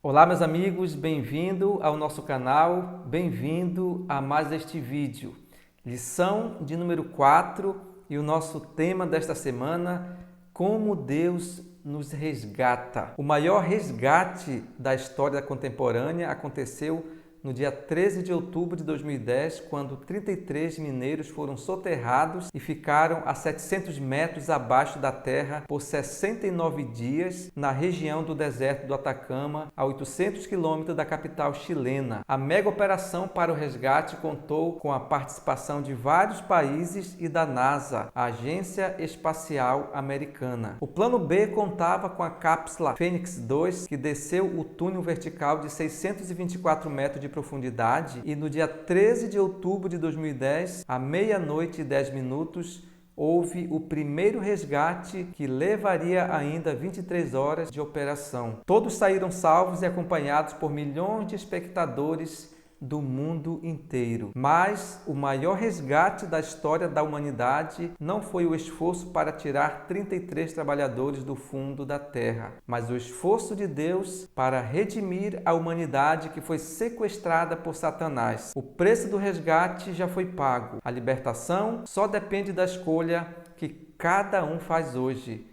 Olá, meus amigos, bem-vindo ao nosso canal, bem-vindo a mais este vídeo. Lição de número 4 e o nosso tema desta semana, como Deus nos resgata. O maior resgate da história contemporânea aconteceu no dia 13 de outubro de 2010, quando 33 mineiros foram soterrados e ficaram a 700 metros abaixo da terra por 69 dias na região do deserto do Atacama, a 800 quilômetros da capital chilena. A mega operação para o resgate contou com a participação de vários países e da NASA, a Agência Espacial Americana. O plano B contava com a cápsula Fênix 2, que desceu o túnel vertical de 624 metros de profundidade, e no dia 13 de outubro de 2010, à meia-noite e 10 minutos, houve o primeiro resgate que levaria ainda 23 horas de operação. Todos saíram salvos e acompanhados por milhões de espectadores do mundo inteiro. Mas o maior resgate da história da humanidade não foi o esforço para tirar 33 trabalhadores do fundo da terra, mas o esforço de Deus para redimir a humanidade que foi sequestrada por Satanás. O preço do resgate já foi pago. A libertação só depende da escolha que cada um faz hoje.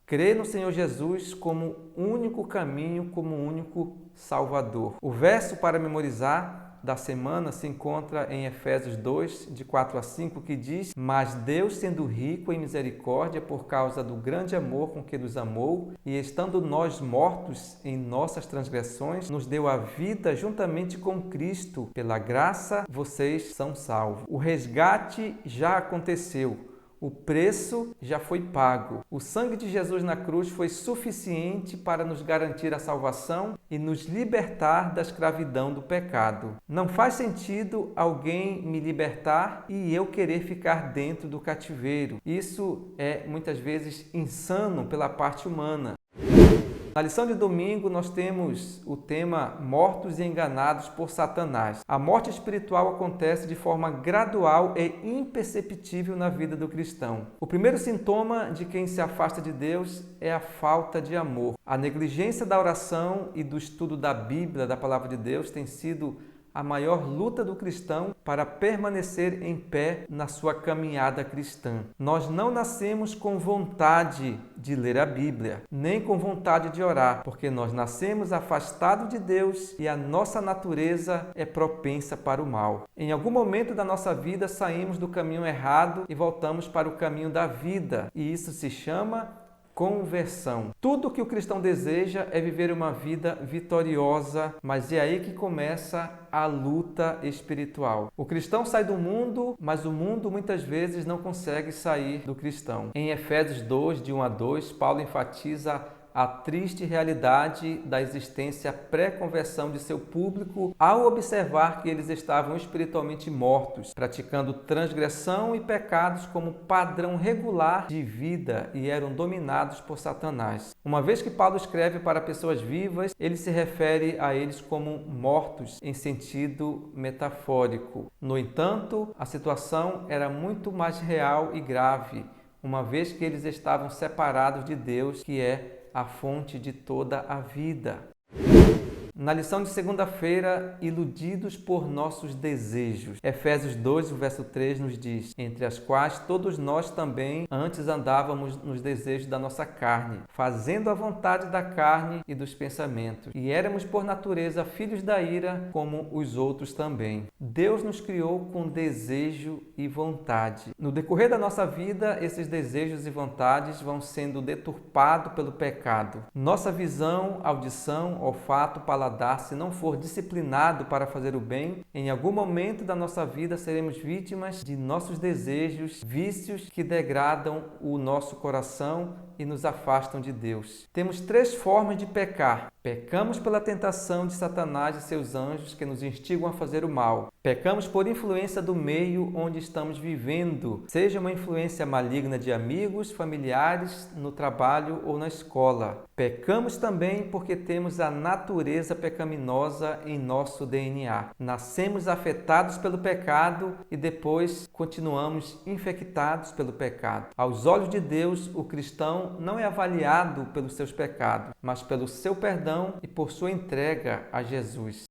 Crer no Senhor Jesus como único caminho, como único Salvador. O verso para memorizar da semana se encontra em Efésios 2, de 4 a 5, que diz: Mas Deus, sendo rico em misericórdia por causa do grande amor com que nos amou, e estando nós mortos em nossas transgressões, nos deu a vida juntamente com Cristo. Pela graça vocês são salvos. O resgate já aconteceu. O preço já foi pago. O sangue de Jesus na cruz foi suficiente para nos garantir a salvação e nos libertar da escravidão do pecado. Não faz sentido alguém me libertar e eu querer ficar dentro do cativeiro. Isso é muitas vezes insano pela parte humana. Na lição de domingo, nós temos o tema Mortos e Enganados por Satanás. A morte espiritual acontece de forma gradual e imperceptível na vida do cristão. O primeiro sintoma de quem se afasta de Deus é a falta de amor. A negligência da oração e do estudo da Bíblia, da Palavra de Deus, tem sido a maior luta do cristão para permanecer em pé na sua caminhada cristã. Nós não nascemos com vontade de ler a Bíblia, nem com vontade de orar, porque nós nascemos afastados de Deus e a nossa natureza é propensa para o mal. Em algum momento da nossa vida saímos do caminho errado e voltamos para o caminho da vida, e isso se chama conversão. Tudo que o cristão deseja é viver uma vida vitoriosa, mas é aí que começa a luta espiritual. O cristão sai do mundo, mas o mundo muitas vezes não consegue sair do cristão. Em Efésios 2, de 1 a 2, Paulo enfatiza a triste realidade da existência pré-conversão de seu público ao observar que eles estavam espiritualmente mortos, praticando transgressão e pecados como padrão regular de vida e eram dominados por Satanás. Uma vez que Paulo escreve para pessoas vivas, ele se refere a eles como mortos em sentido metafórico. No entanto, a situação era muito mais real e grave, uma vez que eles estavam separados de Deus, que é a fonte de toda a vida. Na lição de segunda-feira, iludidos por nossos desejos. Efésios 2, o verso 3 nos diz: entre as quais todos nós também antes andávamos nos desejos da nossa carne, fazendo a vontade da carne e dos pensamentos. E éramos por natureza filhos da ira, como os outros também. Deus nos criou com desejo e vontade. No decorrer da nossa vida, esses desejos e vontades vão sendo deturpados pelo pecado. Nossa visão, audição, olfato, paladar, se não for disciplinado para fazer o bem, em algum momento da nossa vida seremos vítimas de nossos desejos, vícios que degradam o nosso coração e nos afastam de Deus. Temos 3 formas de pecar. Pecamos pela tentação de Satanás e seus anjos que nos instigam a fazer o mal. Pecamos por influência do meio onde estamos vivendo, seja uma influência maligna de amigos, familiares, no trabalho ou na escola. Pecamos também porque temos a natureza pecaminosa em nosso DNA. Nascemos afetados pelo pecado e depois continuamos infectados pelo pecado. Aos olhos de Deus, o cristão cristão não é avaliado pelos seus pecados, mas pelo seu perdão e por sua entrega a Jesus.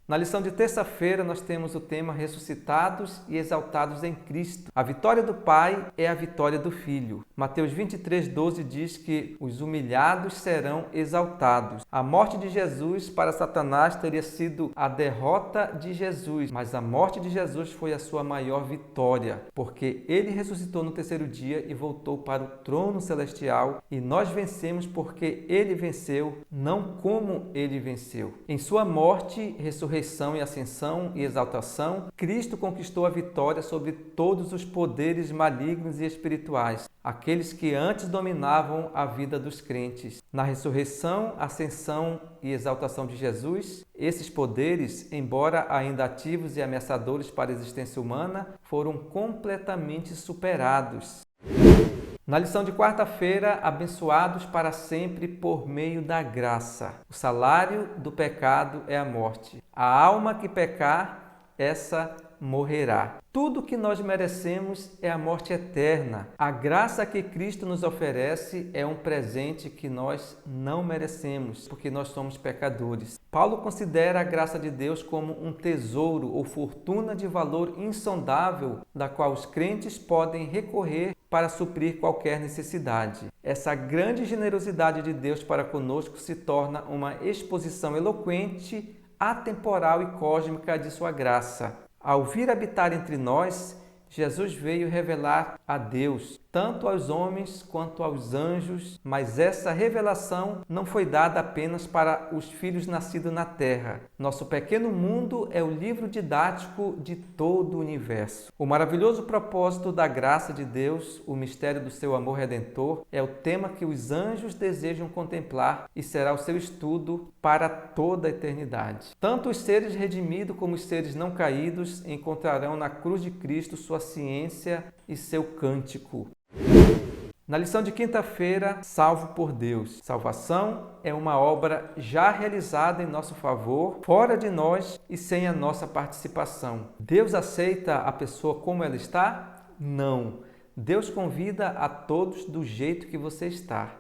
Na lição de terça-feira, nós temos o tema Ressuscitados e Exaltados em Cristo. A vitória do Pai é a vitória do Filho. Mateus 23:12 diz que os humilhados serão exaltados. A morte de Jesus para Satanás teria sido a derrota de Jesus, mas a morte de Jesus foi a sua maior vitória, porque ele ressuscitou no terceiro dia e voltou para o trono celestial, e nós vencemos porque ele venceu, não como ele venceu. Em sua morte, ressurreição e ascensão e exaltação, Cristo conquistou a vitória sobre todos os poderes malignos e espirituais, aqueles que antes dominavam a vida dos crentes. Na ressurreição, ascensão e exaltação de Jesus, esses poderes, embora ainda ativos e ameaçadores para a existência humana, foram completamente superados. Na lição de quarta-feira, abençoados para sempre por meio da graça. O salário do pecado é a morte. A alma que pecar, essa morrerá. Tudo que nós merecemos é a morte eterna. A graça que Cristo nos oferece é um presente que nós não merecemos, porque nós somos pecadores. Paulo considera a graça de Deus como um tesouro ou fortuna de valor insondável, da qual os crentes podem recorrer para suprir qualquer necessidade. Essa grande generosidade de Deus para conosco se torna uma exposição eloquente, atemporal e cósmica de sua graça. Ao vir habitar entre nós, Jesus veio revelar a Deus, tanto aos homens quanto aos anjos, mas essa revelação não foi dada apenas para os filhos nascidos na terra. Nosso pequeno mundo é o livro didático de todo o universo. O maravilhoso propósito da graça de Deus, o mistério do seu amor redentor, é o tema que os anjos desejam contemplar e será o seu estudo para toda a eternidade. Tanto os seres redimidos como os seres não caídos encontrarão na cruz de Cristo sua ciência e seu cântico. Na lição de quinta-feira, salvo por Deus. Salvação é uma obra já realizada em nosso favor, fora de nós e sem a nossa participação. Deus aceita a pessoa como ela está? Não. Deus convida a todos do jeito que você está.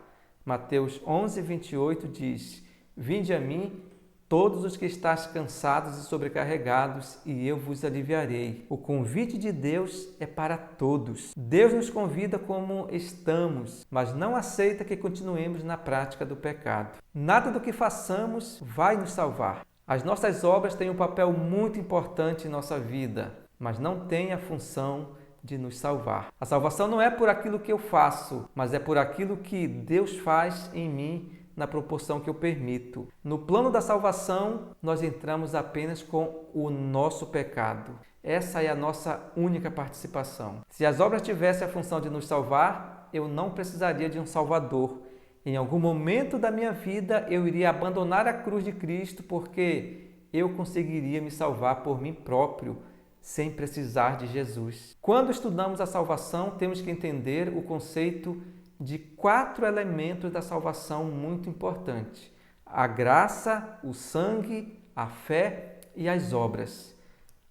Mateus 11:28 diz: Vinde a mim, todos os que estáis cansados e sobrecarregados, e eu vos aliviarei. O convite de Deus é para todos. Deus nos convida como estamos, mas não aceita que continuemos na prática do pecado. Nada do que façamos vai nos salvar. As nossas obras têm um papel muito importante em nossa vida, mas não têm a função de nos salvar. A salvação não é por aquilo que eu faço, mas é por aquilo que Deus faz em mim, na proporção que eu permito. No plano da salvação, nós entramos apenas com o nosso pecado. Essa é a nossa única participação. Se as obras tivessem a função de nos salvar, eu não precisaria de um Salvador. Em algum momento da minha vida, eu iria abandonar a cruz de Cristo, porque eu conseguiria me salvar por mim próprio, sem precisar de Jesus. Quando estudamos a salvação, temos que entender o conceito de 4 elementos da salvação muito importantes: a graça, o sangue, a fé e as obras.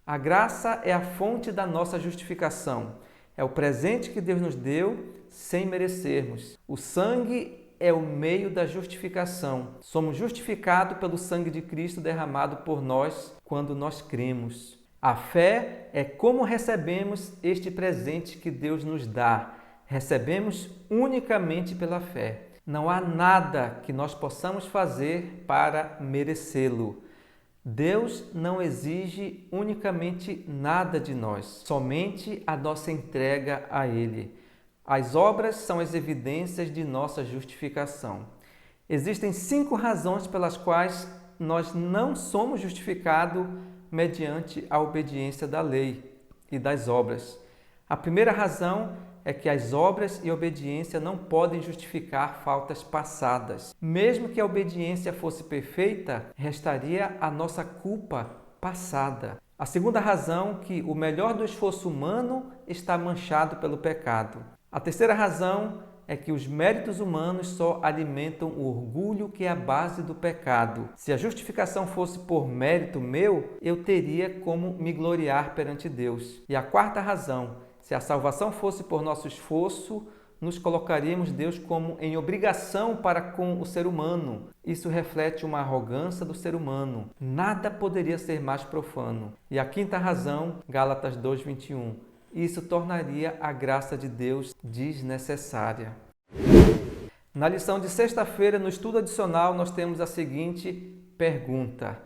A graça é a fonte da nossa justificação. É o presente que Deus nos deu sem merecermos. O sangue é o meio da justificação. Somos justificados pelo sangue de Cristo derramado por nós quando nós cremos. A fé é como recebemos este presente que Deus nos dá. Recebemos unicamente pela fé. Não há nada que nós possamos fazer para merecê-lo. Deus não exige unicamente nada de nós, somente a nossa entrega a Ele. As obras são as evidências de nossa justificação. Existem 5 razões pelas quais nós não somos justificados mediante a obediência da lei e das obras. A primeira razão é que as obras e obediência não podem justificar faltas passadas. Mesmo que a obediência fosse perfeita, restaria a nossa culpa passada. A segunda razão é que o melhor do esforço humano está manchado pelo pecado. A terceira razão é que os méritos humanos só alimentam o orgulho que é a base do pecado. Se a justificação fosse por mérito meu, eu teria como me gloriar perante Deus. E a quarta razão: se a salvação fosse por nosso esforço, nos colocaríamos Deus como em obrigação para com o ser humano. Isso reflete uma arrogância do ser humano. Nada poderia ser mais profano. E a quinta razão, Gálatas 2:21. Isso tornaria a graça de Deus desnecessária. Na lição de sexta-feira, no estudo adicional, nós temos a seguinte pergunta: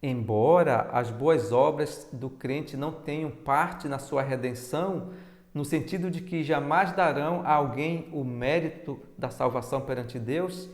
embora as boas obras do crente não tenham parte na sua redenção, no sentido de que jamais darão a alguém o mérito da salvação perante Deus,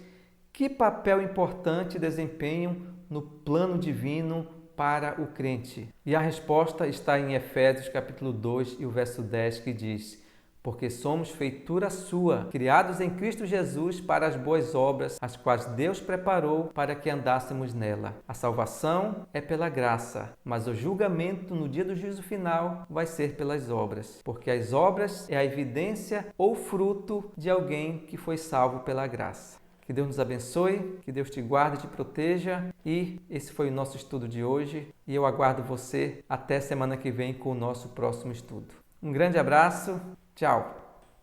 que papel importante desempenham no plano divino para o crente? E a resposta está em Efésios capítulo 2 e o verso 10, que diz: porque somos feitura sua, criados em Cristo Jesus para as boas obras, as quais Deus preparou para que andássemos nela. A salvação é pela graça, mas o julgamento no dia do juízo final vai ser pelas obras, porque as obras é a evidência ou fruto de alguém que foi salvo pela graça. Que Deus nos abençoe, que Deus te guarde e te proteja. E esse foi o nosso estudo de hoje. E eu aguardo você até semana que vem com o nosso próximo estudo. Um grande abraço. Tchau!